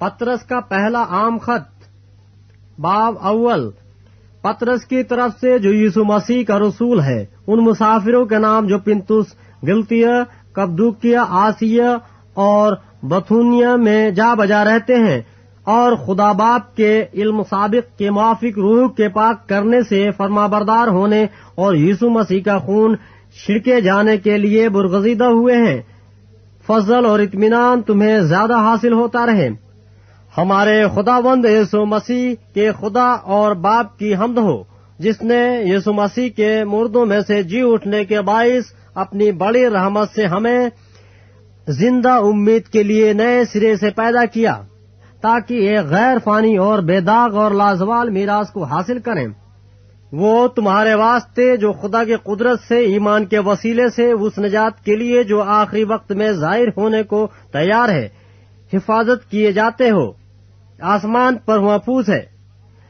پطرس کا پہلا عام خط، باب اول۔ پطرس کی طرف سے جو یسوع مسیح کا رسول ہے، ان مسافروں کے نام جو پنتس، گلتیہ، کپدوکیہ، آسیہ اور بتھونیہ میں جا بجا رہتے ہیں، اور خدا باپ کے علم سابق کے موافق روح کے پاک کرنے سے فرما بردار ہونے اور یسوع مسیح کا خون چھڑکے جانے کے لیے برگزیدہ ہوئے ہیں، فضل اور اطمینان تمہیں زیادہ حاصل ہوتا رہے۔ ہمارے خداوند یسوع مسیح کے خدا اور باپ کی حمد ہو، جس نے یسوع مسیح کے مردوں میں سے جی اٹھنے کے باعث اپنی بڑی رحمت سے ہمیں زندہ امید کے لیے نئے سرے سے پیدا کیا، تاکہ ایک غیر فانی اور بے داغ اور لازوال میراث کو حاصل کریں۔ وہ تمہارے واسطے جو خدا کی قدرت سے ایمان کے وسیلے سے اس نجات کے لیے جو آخری وقت میں ظاہر ہونے کو تیار ہے حفاظت کیے جاتے ہو، آسمان پر محفوظ ہے۔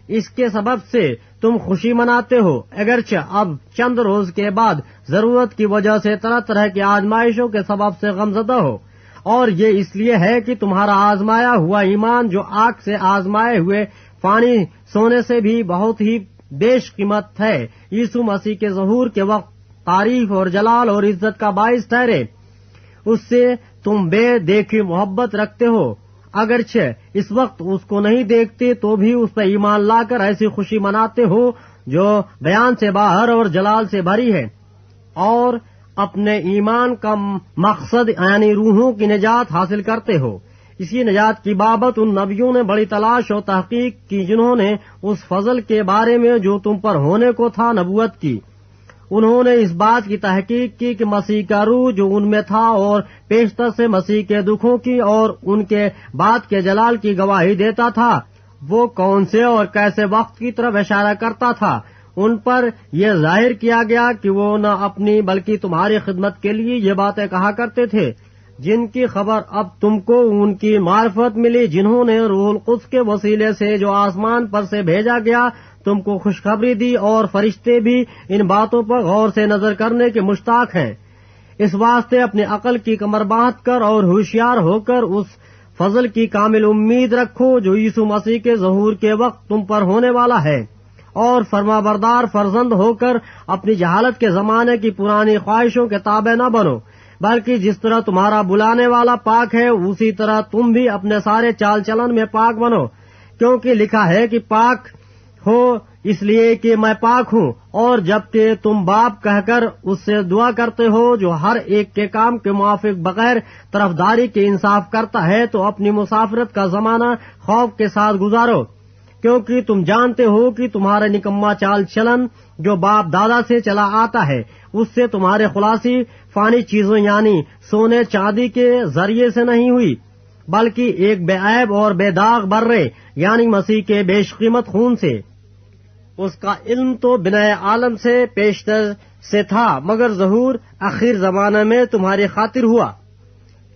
اس کے سبب سے تم خوشی مناتے ہو، اگرچہ اب چند روز کے بعد ضرورت کی وجہ سے طرح طرح کی آزمائشوں کے سبب سے غمزدہ ہو، اور یہ اس لیے ہے کہ تمہارا آزمایا ہوا ایمان جو آگ سے آزمائے ہوئے فانی سونے سے بھی بہت ہی بیش قیمت ہے، یسوع مسیح کے ظہور کے وقت تعریف اور جلال اور عزت کا باعث ٹھہرے۔ اس سے تم بے دیکھی محبت رکھتے ہو، اگرچہ اس وقت اس کو نہیں دیکھتے تو بھی اس پر ایمان لا کر ایسی خوشی مناتے ہو جو بیان سے باہر اور جلال سے بھری ہے، اور اپنے ایمان کا مقصد یعنی روحوں کی نجات حاصل کرتے ہو۔ اسی نجات کی بابت ان نبیوں نے بڑی تلاش اور تحقیق کی جنہوں نے اس فضل کے بارے میں جو تم پر ہونے کو تھا نبوت کی۔ انہوں نے اس بات کی تحقیق کی کہ مسیح کا روح جو ان میں تھا اور پیشتر سے مسیح کے دکھوں کی اور ان کے بعد کے جلال کی گواہی دیتا تھا، وہ کون سے اور کیسے وقت کی طرف اشارہ کرتا تھا۔ ان پر یہ ظاہر کیا گیا کہ وہ نہ اپنی بلکہ تمہاری خدمت کے لیے یہ باتیں کہا کرتے تھے، جن کی خبر اب تم کو ان کی معرفت ملی، جنہوں نے روح القدس کے وسیلے سے جو آسمان پر سے بھیجا گیا تم کو خوشخبری دی، اور فرشتے بھی ان باتوں پر غور سے نظر کرنے کے مشتاق ہیں۔ اس واسطے اپنی عقل کی کمر باندھ کر اور ہوشیار ہو کر اس فضل کی کامل امید رکھو جو یسوع مسیح کے ظہور کے وقت تم پر ہونے والا ہے، اور فرما بردار فرزند ہو کر اپنی جہالت کے زمانے کی پرانی خواہشوں کے تابع نہ بنو، بلکہ جس طرح تمہارا بلانے والا پاک ہے اسی طرح تم بھی اپنے سارے چال چلن میں پاک بنو، کیونکہ لکھا ہے کہ پاک ہو اس لیے کہ میں پاک ہوں۔ اور جبکہ تم باپ کہہ کر اس سے دعا کرتے ہو جو ہر ایک کے کام کے موافق بغیر طرفداری کے انصاف کرتا ہے، تو اپنی مسافرت کا زمانہ خوف کے ساتھ گزارو، کیونکہ تم جانتے ہو کہ تمہارا نکما چال چلن جو باپ دادا سے چلا آتا ہے اس سے تمہارے خلاصی فانی چیزوں یعنی سونے چاندی کے ذریعے سے نہیں ہوئی، بلکہ ایک بے عیب اور بے داغ برے یعنی مسیح کے بیش قیمت خون سے۔ اس کا علم تو بنا عالم سے پیشتر سے تھا، مگر ظہور آخر زمانے میں تمہاری خاطر ہوا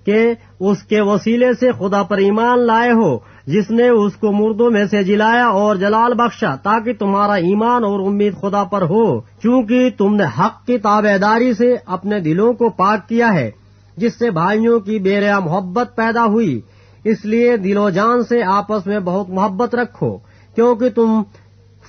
کہ اس کے وسیلے سے خدا پر ایمان لائے ہو، جس نے اس کو مردوں میں سے جلایا اور جلال بخشا، تاکہ تمہارا ایمان اور امید خدا پر ہو، چونکہ تم نے حق کی تابعداری سے اپنے دلوں کو پاک کیا ہے، جس سے بھائیوں کی بے ریا محبت پیدا ہوئی۔ اس لیے دل و جان سے آپس میں بہت محبت رکھو، کیونکہ تم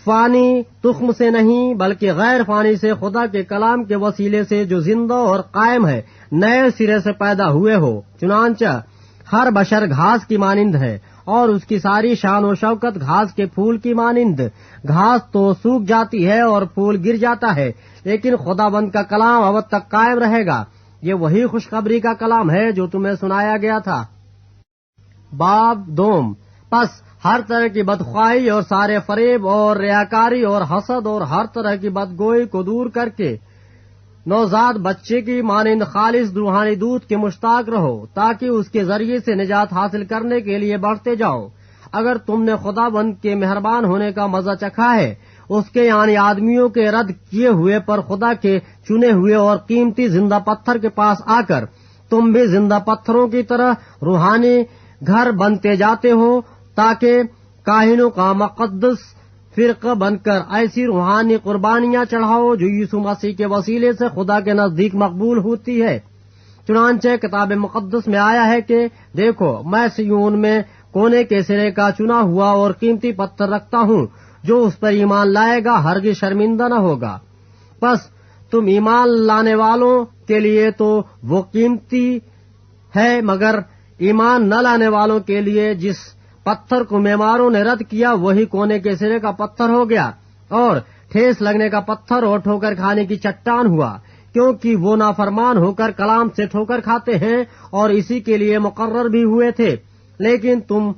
فانی تخم سے نہیں بلکہ غیر فانی سے خدا کے کلام کے وسیلے سے جو زندہ اور قائم ہے نئے سرے سے پیدا ہوئے ہو۔ چنانچہ ہر بشر گھاس کی مانند ہے، اور اس کی ساری شان و شوکت گھاس کے پھول کی مانند۔ گھاس تو سوکھ جاتی ہے اور پھول گر جاتا ہے، لیکن خداوند کا کلام ابد تک قائم رہے گا۔ یہ وہی خوشخبری کا کلام ہے جو تمہیں سنایا گیا تھا۔ باب دوم۔ پس ہر طرح کی بدخواہی اور سارے فریب اور ریاکاری اور حسد اور ہر طرح کی بدگوئی کو دور کر کے نوزاد بچے کی مانند خالص روحانی دودھ کے مشتاق رہو، تاکہ اس کے ذریعے سے نجات حاصل کرنے کے لیے بڑھتے جاؤ۔ اگر تم نے خداوند کے مہربان ہونے کا مزہ چکھا ہے، اس کے یعنی آدمیوں کے رد کیے ہوئے پر خدا کے چنے ہوئے اور قیمتی زندہ پتھر کے پاس آ کر تم بھی زندہ پتھروں کی طرح روحانی گھر بنتے جاتے ہو، تاکہ کاہنوں کا مقدس فرقہ بن کر ایسی روحانی قربانیاں چڑھاؤ جو یسوع مسیح کے وسیلے سے خدا کے نزدیک مقبول ہوتی ہے۔ چنانچہ کتاب مقدس میں آیا ہے کہ دیکھو میں سیون میں کونے کے سرے کا چنا ہوا اور قیمتی پتھر رکھتا ہوں، جو اس پر ایمان لائے گا ہرگز شرمندہ نہ ہوگا۔ پس تم ایمان لانے والوں کے لیے تو وہ قیمتی ہے، مگر ایمان نہ لانے والوں کے لیے جس پتھر کو معماروں نے رد کیا وہی کونے کے سرے کا پتھر ہو گیا اور ٹھیس لگنے کا پتھر اور ٹھوکر کھانے کی چٹان ہوا، کیونکہ وہ نافرمان ہو کر کلام سے ٹھوکر کھاتے ہیں اور اسی کے لیے مقرر بھی ہوئے تھے۔ لیکن تم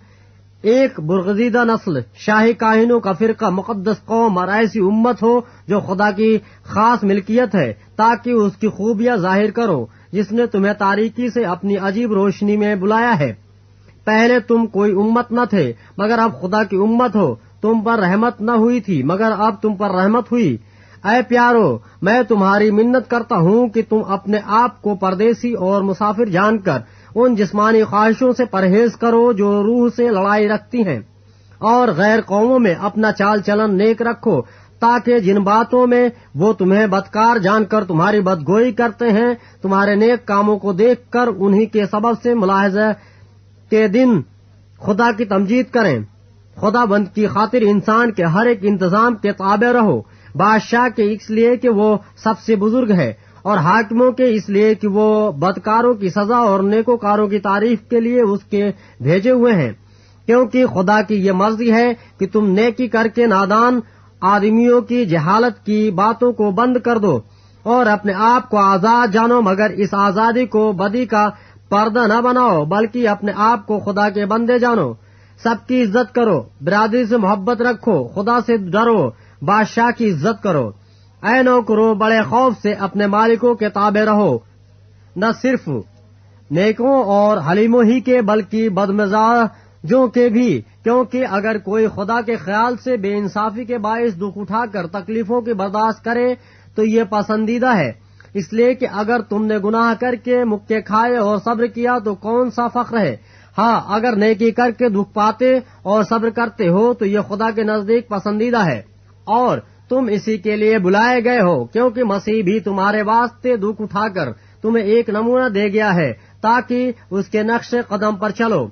ایک برگزیدہ نسل، شاہی کاہنوں کا فرقہ، مقدس قوم اور ایسی امت ہو جو خدا کی خاص ملکیت ہے، تاکہ اس کی خوبیاں ظاہر کرو جس نے تمہیں تاریکی سے اپنی عجیب روشنی میں بلایا ہے۔ پہلے تم کوئی امت نہ تھے، مگر اب خدا کی امت ہو۔ تم پر رحمت نہ ہوئی تھی، مگر اب تم پر رحمت ہوئی۔ اے پیارو، میں تمہاری منت کرتا ہوں کہ تم اپنے آپ کو پردیسی اور مسافر جان کر ان جسمانی خواہشوں سے پرہیز کرو جو روح سے لڑائی رکھتی ہیں، اور غیر قوموں میں اپنا چال چلن نیک رکھو، تاکہ جن باتوں میں وہ تمہیں بدکار جان کر تمہاری بدگوئی کرتے ہیں، تمہارے نیک کاموں کو دیکھ کر انہی کے سبب سے ملاحظہ کے دن خدا کی تمجید کریں۔ خدا بند کی خاطر انسان کے ہر ایک انتظام کے تابع رہو، بادشاہ کے اس لیے کہ وہ سب سے بزرگ ہے، اور حاکموں کے اس لیے کہ وہ بدکاروں کی سزا اور نیکوکاروں کی تعریف کے لیے اس کے بھیجے ہوئے ہیں، کیونکہ خدا کی یہ مرضی ہے کہ تم نیکی کر کے نادان آدمیوں کی جہالت کی باتوں کو بند کر دو اور اپنے آپ کو آزاد جانو، مگر اس آزادی کو بدی کا پردہ نہ بناؤ، بلکہ اپنے آپ کو خدا کے بندے جانو۔ سب کی عزت کرو، برادری سے محبت رکھو، خدا سے ڈرو، بادشاہ کی عزت کرو۔ اے نوکرو، بڑے خوف سے اپنے مالکوں کے تابع رہو، نہ صرف نیکوں اور حلیموں ہی کے بلکہ بدمزاجوں کے بھی، کیونکہ اگر کوئی خدا کے خیال سے بے انصافی کے باعث دکھ اٹھا کر تکلیفوں کی برداشت کرے تو یہ پسندیدہ ہے، اس لیے کہ اگر تم نے گناہ کر کے مکے کھائے اور صبر کیا تو کون سا فخر ہے؟ ہاں، اگر نیکی کر کے دکھ پاتے اور صبر کرتے ہو تو یہ خدا کے نزدیک پسندیدہ ہے، اور تم اسی کے لیے بلائے گئے ہو، کیونکہ مسیح بھی تمہارے واسطے دکھ اٹھا کر تمہیں ایک نمونہ دے گیا ہے تاکہ اس کے نقش قدم پر چلو۔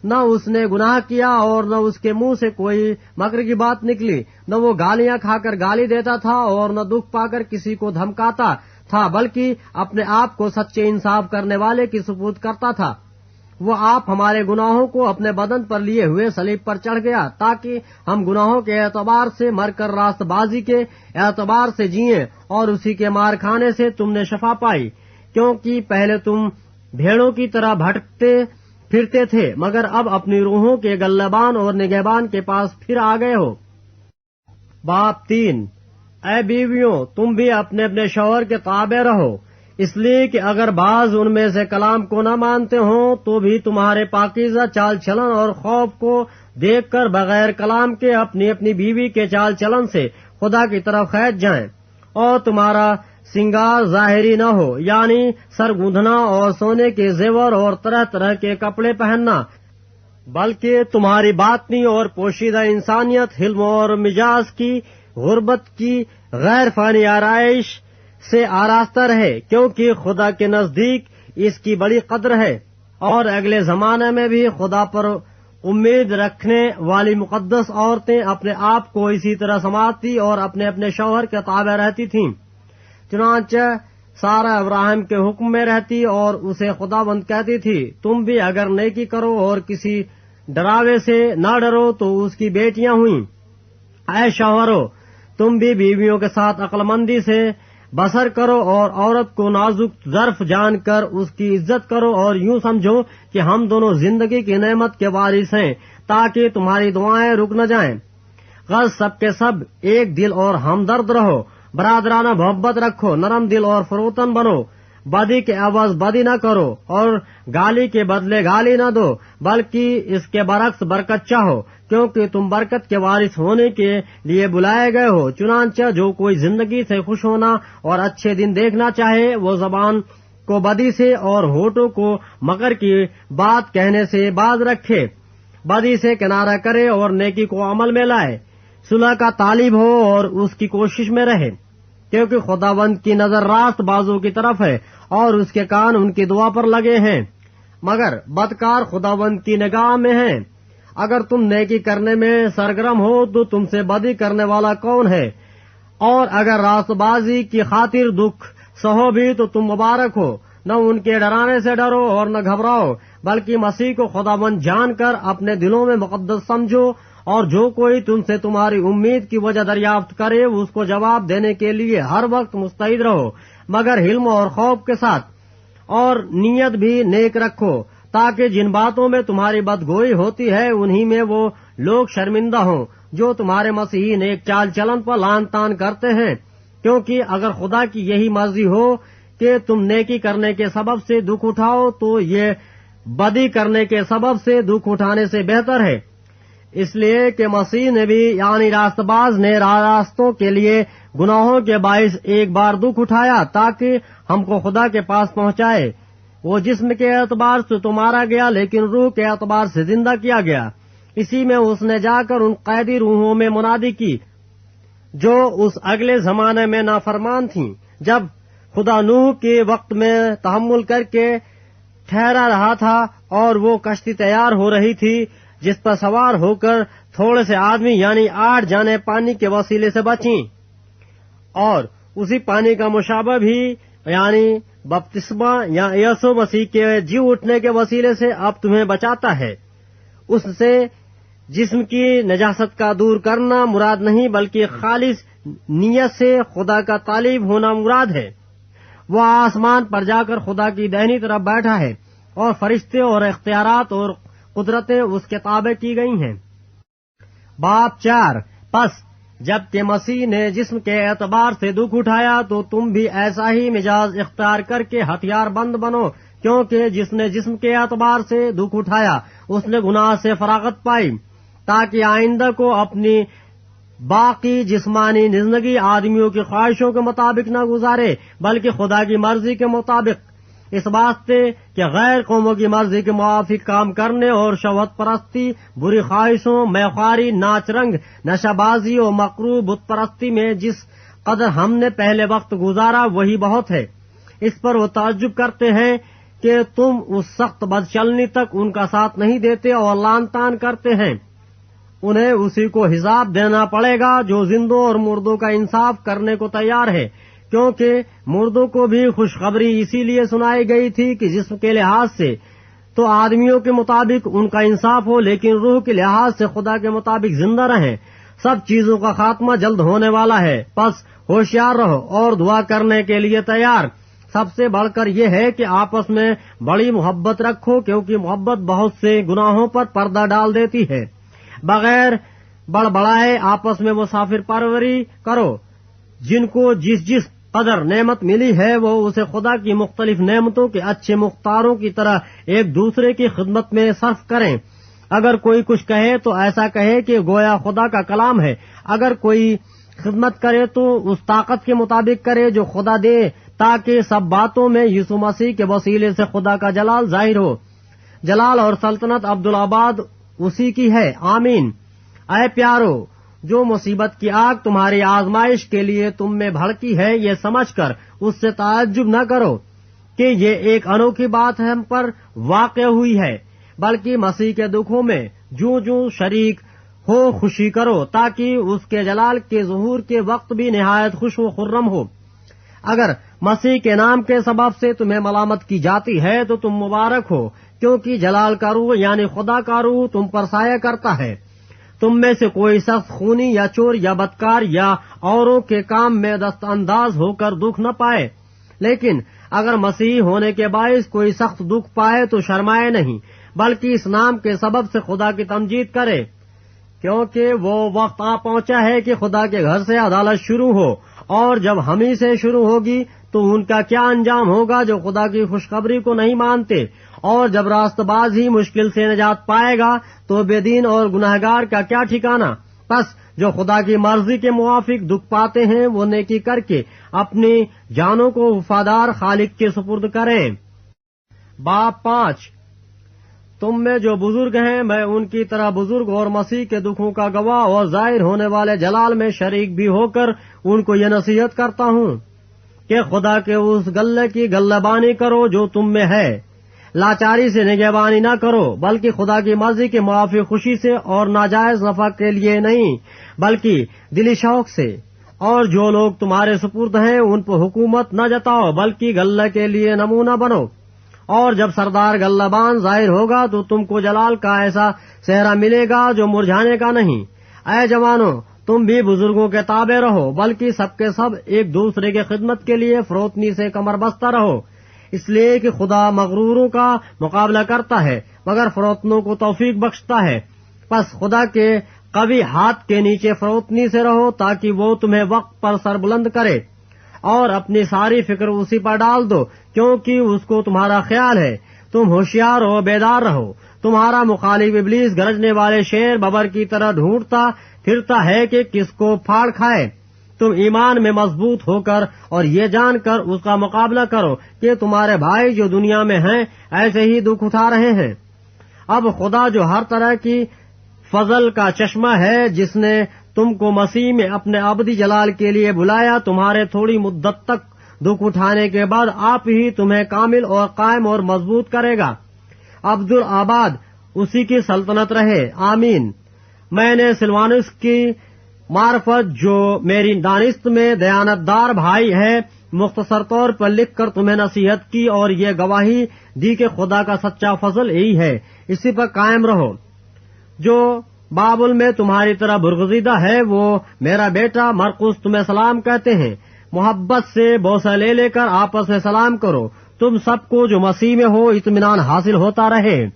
نہ اس نے گناہ کیا اور نہ اس کے منہ سے کوئی مکر کی بات نکلی، نہ وہ گالیاں کھا کر گالی دیتا تھا اور نہ دکھ پا کر کسی کو دھمکاتا تھا، بلکہ اپنے آپ کو سچے انصاف کرنے والے کی سپرد کرتا تھا۔ وہ آپ ہمارے گناہوں کو اپنے بدن پر لیے ہوئے صلیب پر چڑھ گیا تاکہ ہم گناہوں کے اعتبار سے مر کر راست بازی کے اعتبار سے جیئیں، اور اسی کے مار کھانے سے تم نے شفا پائی، کیونکہ پہلے تم بھیڑوں کی طرح بھٹکتے پھرتے تھے، مگر اب اپنی روحوں کے گلہبان اور نگہبان کے پاس پھر آ گئے ہو۔ باب 3۔ اے بیویوں، تم بھی اپنے اپنے شوہر کے تابع رہو، اس لیے کہ اگر بعض ان میں سے کلام کو نہ مانتے ہوں تو بھی تمہارے پاکیزہ چال چلن اور خوف کو دیکھ کر بغیر کلام کے اپنی اپنی بیوی کے چال چلن سے خدا کی طرف کھینچ جائیں، اور تمہارا سنگار ظاہری نہ ہو، یعنی سر گوندھنا اور سونے کے زیور اور طرح طرح کے کپڑے پہننا، بلکہ تمہاری باطنی اور پوشیدہ انسانیت حلم اور مجاز کی غربت کی غیر فانی آرائش سے آراستہ رہے، کیونکہ خدا کے نزدیک اس کی بڑی قدر ہے، اور اگلے زمانے میں بھی خدا پر امید رکھنے والی مقدس عورتیں اپنے آپ کو اسی طرح سنبھالتی اور اپنے اپنے شوہر کے تابع رہتی تھیں۔ چنانچہ سارا ابراہیم کے حکم میں رہتی اور اسے خداوند کہتی تھی، تم بھی اگر نیکی کرو اور کسی ڈراوے سے نہ ڈرو تو اس کی بیٹیاں ہوئیں۔ اے شوہرو، تم بھی بیویوں کے ساتھ عقل مندی سے بسر کرو اور عورت کو نازک ظرف جان کر اس کی عزت کرو، اور یوں سمجھو کہ ہم دونوں زندگی کی نعمت کے وارث ہیں، تاکہ تمہاری دعائیں رک نہ جائیں۔ غرض سب کے سب ایک دل اور ہمدرد رہو، برادرانہ محبت رکھو، نرم دل اور فروتن بنو، بدی کے عوض بدی نہ کرو اور گالی کے بدلے گالی نہ دو، بلکہ اس کے برعکس برکت چاہو، کیونکہ تم برکت کے وارث ہونے کے لیے بلائے گئے ہو۔ چنانچہ جو کوئی زندگی سے خوش ہونا اور اچھے دن دیکھنا چاہے وہ زبان کو بدی سے اور ہونٹوں کو مکر کی بات کہنے سے باز رکھے، بدی سے کنارہ کرے اور نیکی کو عمل میں لائے، صلح کا طالب ہو اور اس کی کوشش میں رہے، کیونکہ خداوند کی نظر راست بازوں کی طرف ہے اور اس کے کان ان کی دعا پر لگے ہیں، مگر بدکار خداوند کی نگاہ میں ہیں۔ اگر تم نیکی کرنے میں سرگرم ہو تو تم سے بدی کرنے والا کون ہے؟ اور اگر راست بازی کی خاطر دکھ سہو بھی تو تم مبارک ہو۔ نہ ان کے ڈرانے سے ڈرو اور نہ گھبراؤ، بلکہ مسیح کو خداوند جان کر اپنے دلوں میں مقدس سمجھو، اور جو کوئی تم سے تمہاری امید کی وجہ دریافت کرے اس کو جواب دینے کے لیے ہر وقت مستعد رہو، مگر حلم اور خوف کے ساتھ، اور نیت بھی نیک رکھو، تاکہ جن باتوں میں تمہاری بدگوئی ہوتی ہے انہی میں وہ لوگ شرمندہ ہوں جو تمہارے مسیحی نیک چال چلن پر لان تان کرتے ہیں، کیونکہ اگر خدا کی یہی مرضی ہو کہ تم نیکی کرنے کے سبب سے دکھ اٹھاؤ تو یہ بدی کرنے کے سبب سے دکھ اٹھانے سے بہتر ہے، اس لیے کہ مسیح نے بھی یعنی راست باز نے راستوں کے لیے گناہوں کے باعث ایک بار دکھ اٹھایا تاکہ ہم کو خدا کے پاس پہنچائے۔ وہ جسم کے اعتبار سے تو مارا گیا لیکن روح کے اعتبار سے زندہ کیا گیا۔ اسی میں اس نے جا کر ان قیدی روحوں میں منادی کی جو اس اگلے زمانے میں نافرمان تھیں، جب خدا نوح کے وقت میں تحمل کر کے ٹھہرا رہا تھا اور وہ کشتی تیار ہو رہی تھی جس پر سوار ہو کر تھوڑے سے آدمی یعنی 8 جانیں پانی کے وسیلے سے بچیں، اور اسی پانی کا مشابہ بھی یعنی بپتسمہ یا یسوع مسیح کے جی اٹھنے کے وسیلے سے اب تمہیں بچاتا ہے۔ اس سے جسم کی نجاست کا دور کرنا مراد نہیں بلکہ خالص نیت سے خدا کا طالب ہونا مراد ہے۔ وہ آسمان پر جا کر خدا کی دہنی طرف بیٹھا ہے اور فرشتے اور اختیارات اور قدرتیں اس کے تابع کی گئی ہیں۔ باب 4 پس جبکہ مسیح نے جسم کے اعتبار سے دکھ اٹھایا تو تم بھی ایسا ہی مزاج اختیار کر کے ہتھیار بند بنو، کیونکہ جس نے جسم کے اعتبار سے دکھ اٹھایا اس نے گناہ سے فراغت پائی، تاکہ آئندہ کو اپنی باقی جسمانی زندگی آدمیوں کی خواہشوں کے مطابق نہ گزارے بلکہ خدا کی مرضی کے مطابق، اس واسطے کہ غیر قوموں کی مرضی کے موافق کام کرنے اور شہوت پرستی، بری خواہشوں، میخواری، ناچ رنگ، نشہ بازی اور مکروہ بت پرستی میں جس قدر ہم نے پہلے وقت گزارا وہی بہت ہے۔ اس پر وہ تعجب کرتے ہیں کہ تم اس سخت بد چلنی تک ان کا ساتھ نہیں دیتے اور لان تان کرتے ہیں۔ انہیں اسی کو حساب دینا پڑے گا جو زندوں اور مردوں کا انصاف کرنے کو تیار ہے، کیونکہ مردوں کو بھی خوشخبری اسی لیے سنائی گئی تھی کہ جسم کے لحاظ سے تو آدمیوں کے مطابق ان کا انصاف ہو، لیکن روح کے لحاظ سے خدا کے مطابق زندہ رہیں۔ سب چیزوں کا خاتمہ جلد ہونے والا ہے، پس ہوشیار رہو اور دعا کرنے کے لیے تیار۔ سب سے بڑھ کر یہ ہے کہ آپس میں بڑی محبت رکھو، کیونکہ محبت بہت سے گناہوں پر پردہ ڈال دیتی ہے۔ بغیر بڑبڑائے آپس میں مسافر پروری کرو، جن کو جس قدر نعمت ملی ہے وہ اسے خدا کی مختلف نعمتوں کے اچھے مختاروں کی طرح ایک دوسرے کی خدمت میں صرف کریں۔ اگر کوئی کچھ کہے تو ایسا کہے کہ گویا خدا کا کلام ہے، اگر کوئی خدمت کرے تو اس طاقت کے مطابق کرے جو خدا دے، تاکہ سب باتوں میں یسوع مسیح کے وسیلے سے خدا کا جلال ظاہر ہو۔ جلال اور سلطنت عبدالآباد اسی کی ہے، آمین۔ اے پیارو، جو مصیبت کی آگ تمہاری آزمائش کے لیے تم میں بھڑکی ہے یہ سمجھ کر اس سے تعجب نہ کرو کہ یہ ایک انوکھی بات ہم پر واقع ہوئی ہے، بلکہ مسیح کے دکھوں میں جوں شریک ہو خوشی کرو، تاکہ اس کے جلال کے ظہور کے وقت بھی نہایت خوش و خرم ہو۔ اگر مسیح کے نام کے سبب سے تمہیں ملامت کی جاتی ہے تو تم مبارک ہو، کیونکہ جلال کا روح یعنی خدا کا روح تم پر سایہ کرتا ہے۔ تم میں سے کوئی شخص خونی یا چور یا بدکار یا اوروں کے کام میں دست انداز ہو کر دکھ نہ پائے، لیکن اگر مسیح ہونے کے باعث کوئی سخت دکھ پائے تو شرمائے نہیں، بلکہ اس نام کے سبب سے خدا کی تمجید کرے، کیونکہ وہ وقت آ پہنچا ہے کہ خدا کے گھر سے عدالت شروع ہو، اور جب ہم ہی سے شروع ہوگی تو ان کا کیا انجام ہوگا جو خدا کی خوشخبری کو نہیں مانتے، اور جب راست باز ہی مشکل سے نجات پائے گا تو بے دین اور گناہگار کا کیا ٹھکانہ۔ پس جو خدا کی مرضی کے موافق دکھ پاتے ہیں وہ نیکی کر کے اپنی جانوں کو وفادار خالق کے سپرد کریں۔ باب 5 تم میں جو بزرگ ہیں میں ان کی طرح بزرگ اور مسیح کے دکھوں کا گواہ اور ظاہر ہونے والے جلال میں شریک بھی ہو کر ان کو یہ نصیحت کرتا ہوں کہ خدا کے اس غلے کی غلہ بانی کرو جو تم میں ہے، لاچاری سے نگہبانی نہ کرو، بلکہ خدا کی مرضی کے موافق خوشی سے اور ناجائز نفع کے لیے نہیں بلکہ دلی شوق سے۔ اور جو لوگ تمہارے سپرد ہیں ان پر حکومت نہ جتاؤ بلکہ غلہ کے لیے نمونہ بنو۔ اور جب سردار غلہ بان ظاہر ہوگا تو تم کو جلال کا ایسا صحرا ملے گا جو مرجھانے کا نہیں۔ اے جوانو، تم بھی بزرگوں کے تابع رہو، بلکہ سب کے سب ایک دوسرے کی خدمت کے لیے فروتنی سے کمر بستہ رہو، اس لیے کہ خدا مغروروں کا مقابلہ کرتا ہے مگر فروتنوں کو توفیق بخشتا ہے۔ پس خدا کے قوی ہاتھ کے نیچے فروتنی سے رہو تاکہ وہ تمہیں وقت پر سر بلند کرے، اور اپنی ساری فکر اسی پر ڈال دو کیونکہ اس کو تمہارا خیال ہے۔ تم ہوشیار ہو، بیدار رہو۔ تمہارا مخالف ابلیس گرجنے والے شیر ببر کی طرح ڈھونڈتا پھرتا ہے کہ کس کو پھاڑ کھائے۔ تم ایمان میں مضبوط ہو کر اور یہ جان کر اس کا مقابلہ کرو کہ تمہارے بھائی جو دنیا میں ہیں ایسے ہی دکھ اٹھا رہے ہیں۔ اب خدا جو ہر طرح کی فضل کا چشمہ ہے، جس نے تم کو مسیح میں اپنے ابدی جلال کے لیے بلایا، تمہارے تھوڑی مدت تک دکھ اٹھانے کے بعد آپ ہی تمہیں کامل اور قائم اور مضبوط کرے گا۔ عبدالآباد اسی کی سلطنت رہے، آمین۔ میں نے سلوانس کی معرفت جو میری دانست میں دیانتدار بھائی ہے مختصر طور پر لکھ کر تمہیں نصیحت کی اور یہ گواہی دی کہ خدا کا سچا فضل یہی ہے، اسی پر قائم رہو۔ جو بابل میں تمہاری طرح برگزیدہ ہے وہ میرا بیٹا مرقس تمہیں سلام کہتے ہیں۔ محبت سے بوسہ لے لے کر آپس میں سلام کرو۔ تم سب کو جو مسیح میں ہو اطمینان حاصل ہوتا رہے۔